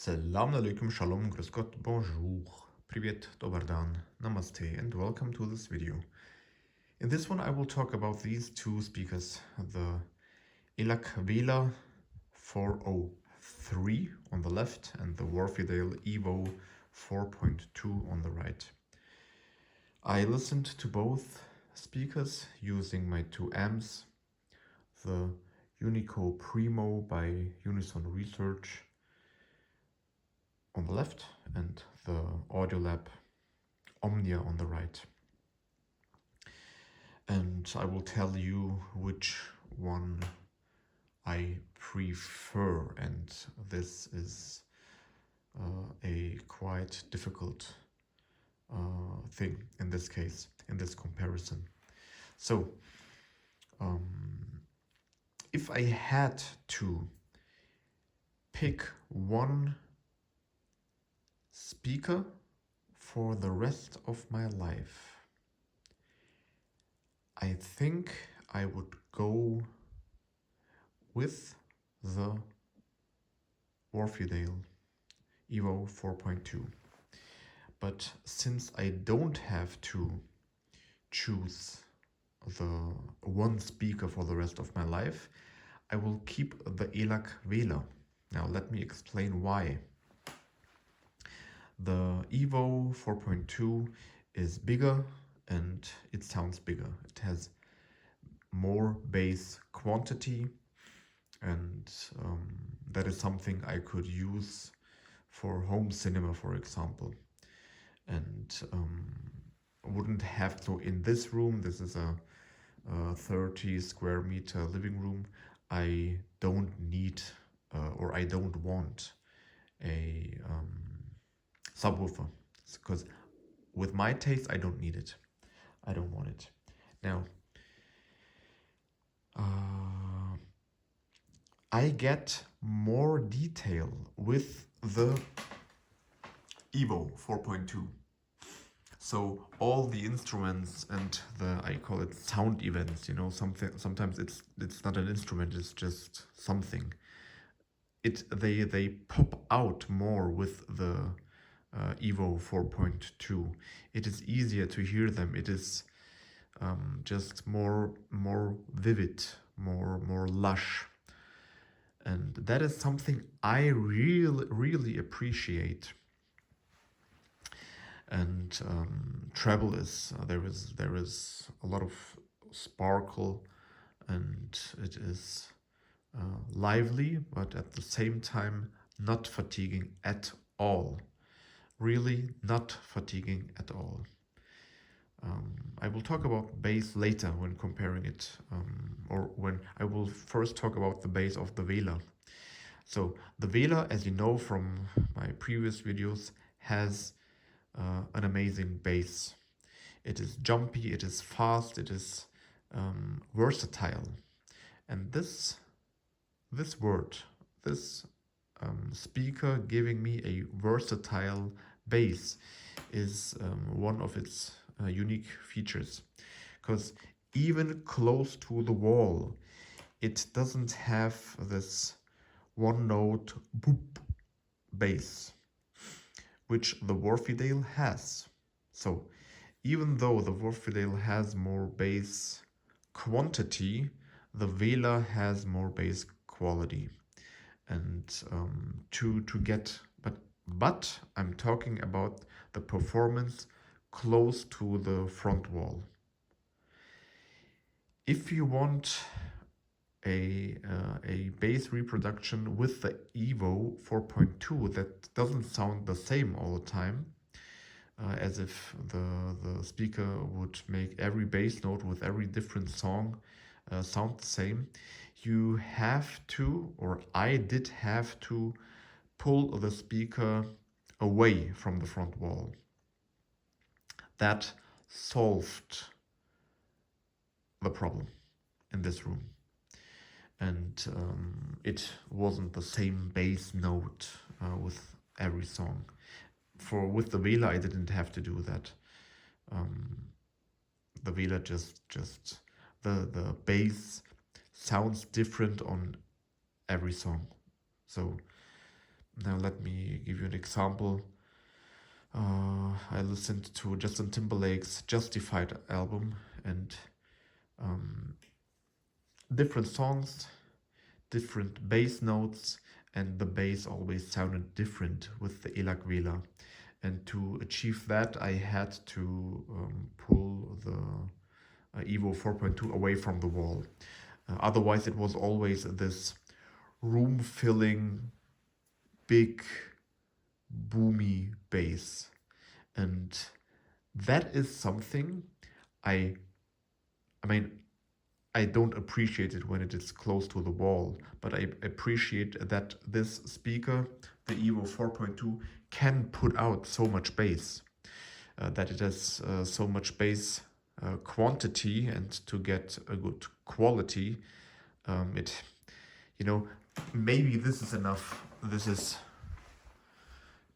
Salam alaikum, shalom, grüß Gott, bonjour, privet, dobar dan, namaste, and welcome to this video. In this one I will talk about these two speakers, the ELAC Vela 403 on the left and the Wharfedale Evo 4.2 on the right. I listened to both speakers using my two amps, the Unico Primo by Unison Research on the left and the Audiolab Omnia on the right. And I will tell you which one I prefer, and this is a quite difficult thing in this case, in this comparison. So, if I had to pick one speaker for the rest of my life, I think I would go with the Wharfedale Evo 4.2. But since I don't have to choose the one speaker for the rest of my life, I will keep the ELAC Vela. Now let me explain why. The Evo 4.2 is bigger and it sounds bigger. It has more bass quantity, and that is something I could use for home cinema, for example. And wouldn't have to, in this room, this is a 30 square meter living room, I don't need or I don't want a subwoofer, because with my taste I don't need it. I don't want it. Now I get more detail with the Evo 4.2. So all the instruments and I call it sound events, you know, sometimes it's not an instrument, it's just something. They pop out more with the Evo 4.2. It is easier to hear them. It is just more vivid, more lush, and that is something I really appreciate. And treble is there is a lot of sparkle, and it is lively, but at the same time not fatiguing at all. Really not fatiguing at all. I will talk about bass later when comparing it, or when I will first talk about the bass of the Vela. So the Vela, as you know from my previous videos, has an amazing bass. It is jumpy, it is fast, it is versatile. And this speaker giving me a versatile bass is one of its unique features, because even close to the wall it doesn't have this one note boop bass, which the Wharfedale has. So even though the Wharfedale has more bass quantity, the Vela has more bass quality. And to get, but I'm talking about the performance close to the front wall. If you want a bass reproduction with the Evo 4.2 that doesn't sound the same all the time, as if the speaker would make every bass note with every different song sound the same, you have to, or I did have to, pull the speaker away from the front wall. That solved the problem in this room. And it wasn't the same bass note with every song. With the Vela I didn't have to do that. The Vela just the bass sounds different on every song. So Now let me give you an example. I listened to Justin Timberlake's Justified album, and um, different songs, different bass notes, and the bass always sounded different with the ELAC Vela. And to achieve that, I had to pull the Evo 4.2 away from the wall. Otherwise, it was always this room-filling, big, boomy bass. And that is something I mean, I don't appreciate it when it is close to the wall, but I appreciate that this speaker, the Evo 4.2, can put out so much bass, that it has so much bass quantity, and to get a good quality, it, you know, maybe this is enough. This is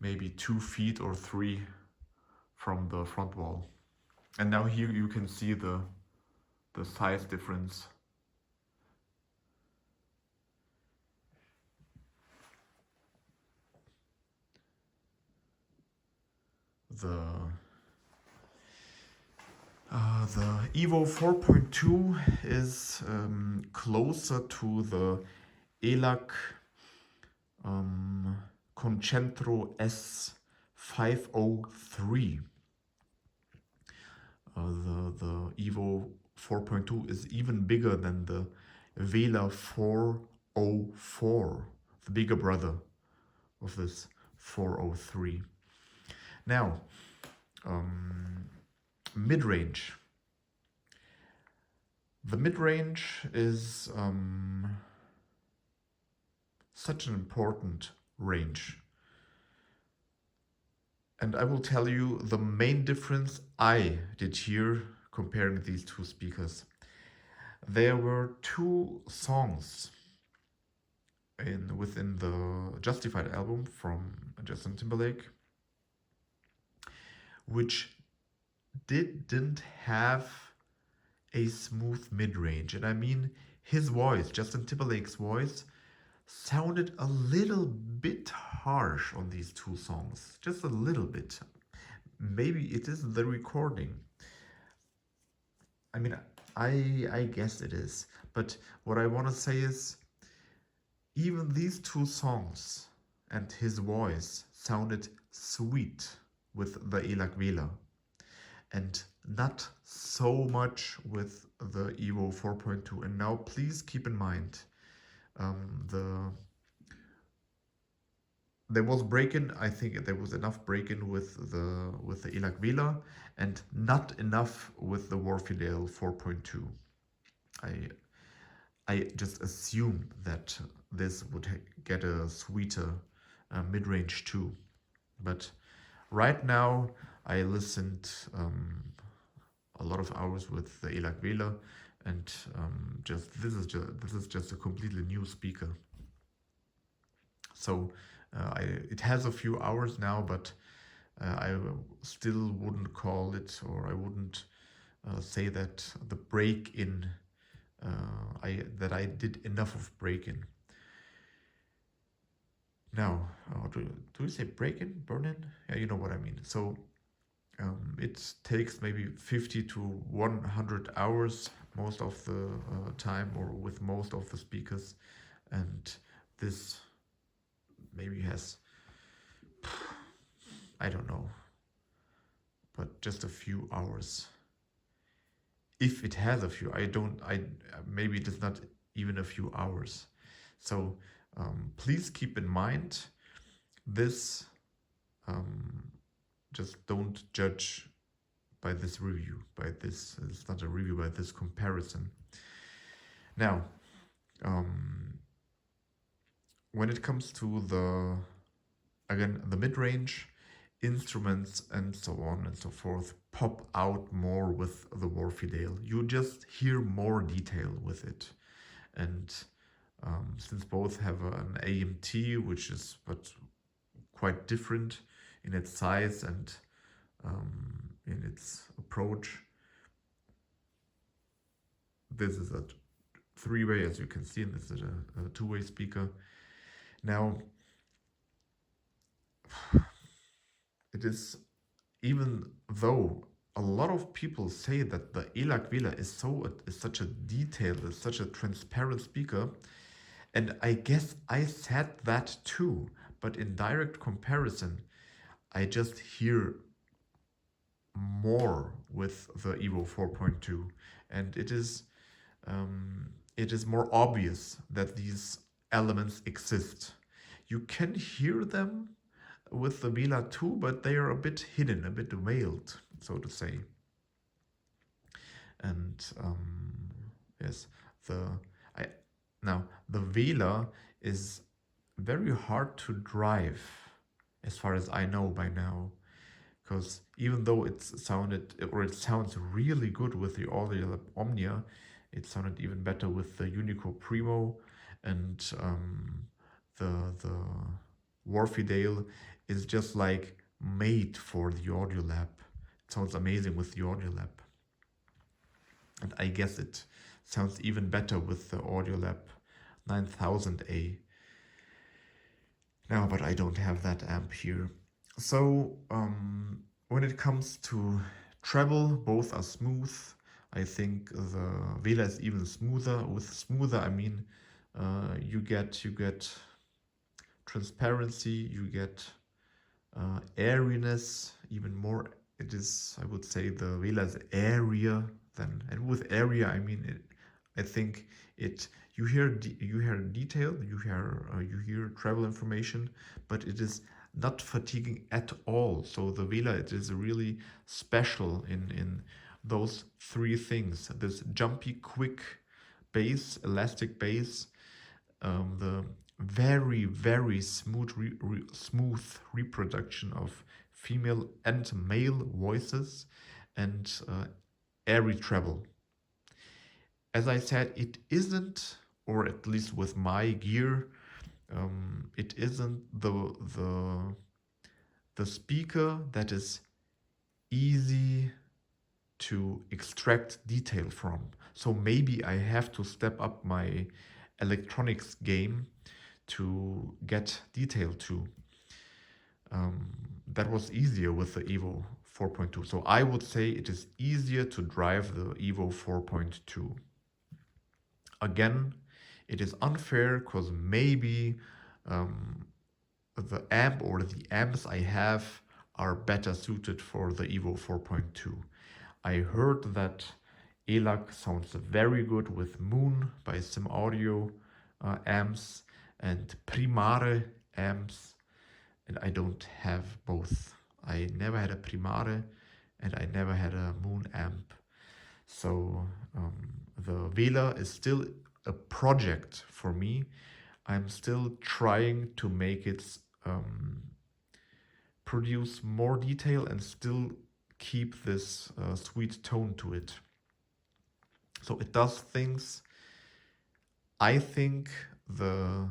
maybe 2 feet or 3 from the front wall. And now here you can see the size difference. The Evo 4.2 is closer to the ELAC Concentro S503. The Evo 4.2 is even bigger than the Vela 404, the bigger brother of this 403. Now, mid-range. The mid-range is such an important range. And I will tell you the main difference I did here comparing these two speakers. There were 2 songs within the Justified album from Justin Timberlake, which didn't have a smooth mid-range. And I mean, his voice, Justin Timberlake's voice, sounded a little bit harsh on these 2 songs. Just a little bit. Maybe it is the recording. I mean, I guess it is. But what I want to say is, even these 2 songs and his voice sounded sweet with the ELAC Vela, and not so much with the Evo 4.2. And now please keep in mind, there was break-in. I think there was enough break-in with the ELAC Vela, and not enough with the Wharfedale 4.2. I just assume that this would get a sweeter mid-range too. But right now I listened a lot of hours with the ELAC Vela, and this is just a completely new speaker. So it has a few hours now, but I still wouldn't call it, or I wouldn't say that the break-in, that I did enough of break-in. Now, do you say break-in, burn-in? Yeah, you know what I mean. So it takes maybe 50 to 100 hours most of the time, or with most of the speakers, and this maybe has, I don't know, but just a few hours. If it has a few, maybe it is not even a few hours. So please keep in mind this. Just don't judge by this review. It's not a review, by this comparison. Now, when it comes to the mid-range, instruments and so on and so forth pop out more with the Wharfedale. You just hear more detail with it. And since both have an AMT, which is but quite different in its size and in its approach, this is a 3-way, as you can see, and this is a 2-way speaker. Now, it is, even though a lot of people say that the ELAC Vela is such a detailed, is such a transparent speaker, and I guess I said that too, but in direct comparison, I just hear more with the Evo 4.2, and it is more obvious that these elements exist. You can hear them with the Vela too, but they are a bit hidden, a bit veiled, so to say. And yes, the I now the Vela is very hard to drive, as far as I know by now, because even though it sounds really good with the Audiolab Omnia, it sounded even better with the Unico Primo, and the Wharfedale is just like made for the Audiolab. It sounds amazing with the Audiolab, and I guess it sounds even better with the Audiolab 9000A. Now, but I don't have that amp here. So when it comes to treble, both are smooth. I think the Vela is even smoother. With smoother, I mean you get transparency, you get airiness, even more. It is, I would say, the Vela is airier than, and with area, I mean it. I think it. You hear detail, you hear travel information, but it is not fatiguing at all. So the Vela, it is really special in those three things: this jumpy, quick bass, elastic bass, the very smooth reproduction of female and male voices, and airy treble. As I said, it isn't, or at least with my gear, it isn't the speaker that is easy to extract detail from. So maybe I have to step up my electronics game to get detail too. That was easier with the Evo 4.2. So I would say it is easier to drive the Evo 4.2. Again, it is unfair because maybe the amp or the amps I have are better suited for the Evo 4.2. I heard that ELAC sounds very good with Moon by Sim Audio amps and Primare amps, and I don't have both. I never had a Primare and I never had a Moon amp. So the Vela is still a project for me. I'm still trying to make it produce more detail and still keep this sweet tone to it. So it does things I think the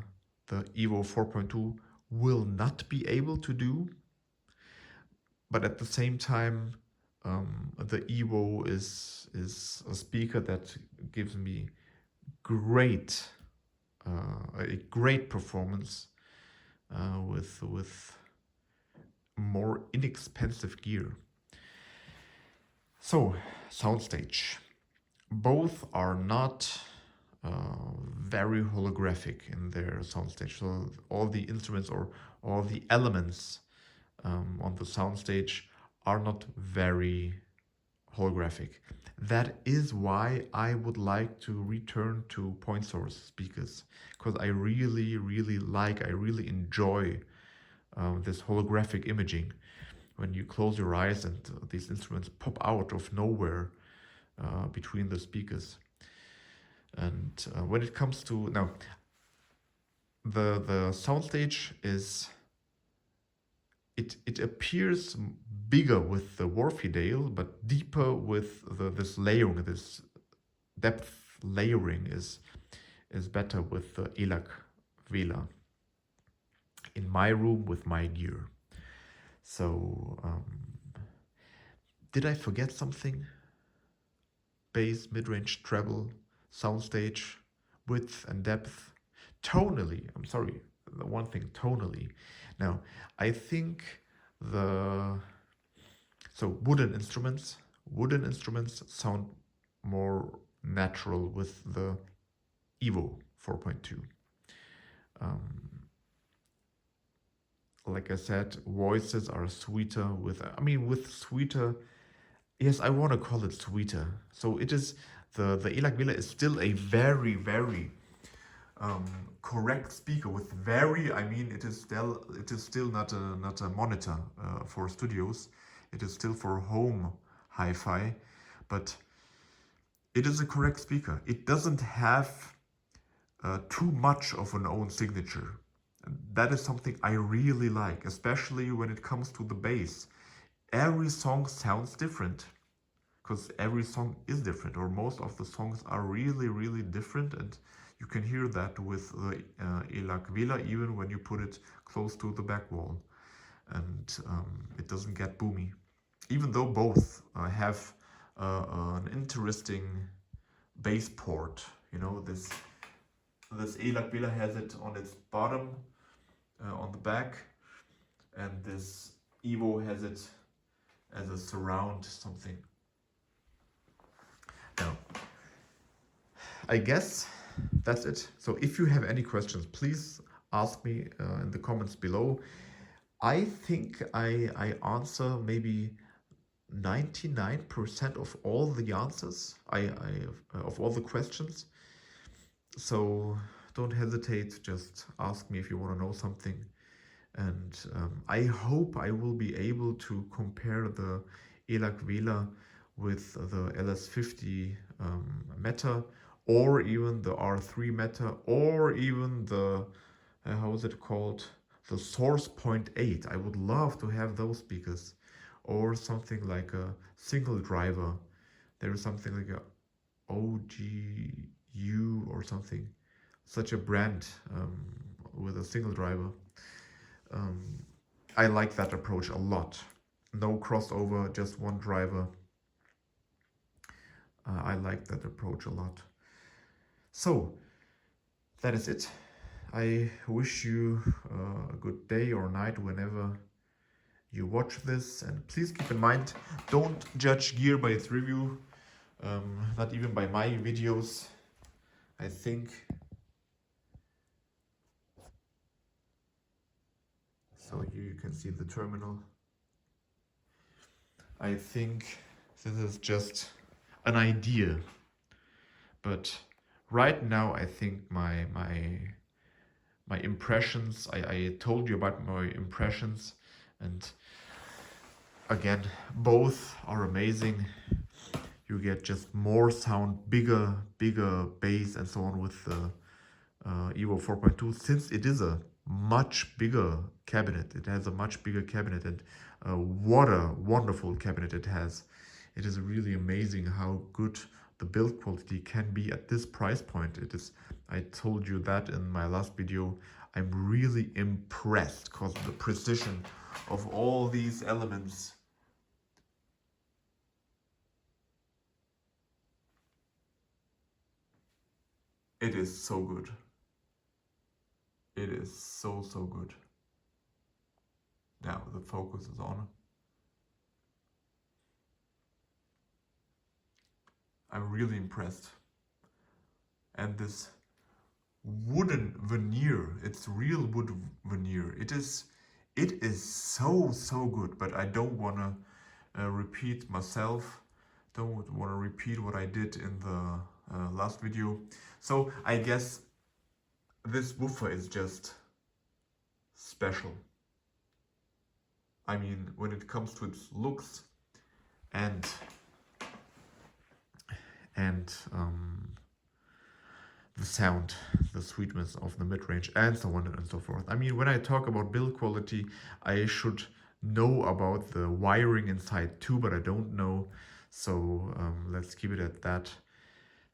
Evo 4.2 will not be able to do, but at the same time, the Evo is a speaker that gives me a great performance with more inexpensive gear. So, soundstage. Both are not very holographic in their soundstage. So all the instruments or all the elements on the soundstage are not very holographic. That is why I would like to return to point source speakers, because I really enjoy this holographic imaging when you close your eyes and these instruments pop out of nowhere between the speakers. And when it comes to now, the soundstage is it appears bigger with the Wharfedale, but deeper with this layering, this depth layering is better with the ELAC Vela in my room with my gear. So did I forget something? Bass, mid-range, treble, soundstage, width and depth. Tonally, I'm sorry, the one thing tonally. Now, I think the wooden instruments sound more natural with the Evo 4.2. Like I said, voices are sweeter with sweeter. Yes, I want to call it sweeter. So it is the ELAC Vela is still a very, very correct speaker with very. I mean, it is still not a monitor for studios. It is still for home hi-fi, but it is a correct speaker. It doesn't have too much of an own signature. That is something I really like, especially when it comes to the bass. Every song sounds different, because every song is different, or most of the songs are really, really different, and you can hear that with the ELAC Vela even when you put it close to the back wall, and it doesn't get boomy. Even though both have an interesting bass port, you know, this ELAC Vela has it on its bottom, on the back, and this Evo has it as a surround something. Now, I guess that's it. So if you have any questions, please ask me in the comments below. I think I answer maybe 99% of all the answers, of all the questions. So don't hesitate, just ask me if you want to know something. And I hope I will be able to compare the ELAC Vela with the LS50 Meta, or even the R3 Meta, or even the, how is it called? The Source Point 8. I would love to have those speakers. Or something like a single driver. There is something like a OGU or something. Such a brand with a single driver. I like that approach a lot. No crossover, just one driver. I like that approach a lot. So, that is it. I wish you a good day or night whenever you watch this, and please keep in mind, don't judge gear by its review, not even by my videos. I think so. Here you can see the terminal. I think this is just an idea, but right now I think my impressions, I told you about my impressions, and again, both are amazing. You get just more sound, bigger bass and so on with the Evo 4.2, since it is a much bigger cabinet. It has a much bigger cabinet, and what a wonderful cabinet it has. It is really amazing how good the build quality can be at this price point. It is, I told you that in my last video. I'm really impressed because the precision of all these elements. It is so good. It is so good. Now the focus is on. I'm really impressed. And this wooden veneer, it's real wood veneer. It is so good, but I don't want to repeat myself. Don't want to repeat what I did in the last video. So I guess this woofer is just special. I mean, when it comes to its looks and the sound, the sweetness of the mid-range, and so on and so forth. I mean, when I talk about build quality, I should know about the wiring inside too, but I don't know. So let's keep it at that.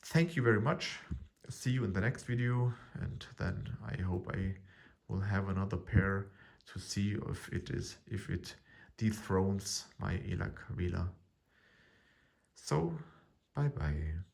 Thank you very much. See you in the next video, and then I hope I will have another pair to see if it dethrones my ELAC Vela. So, bye bye.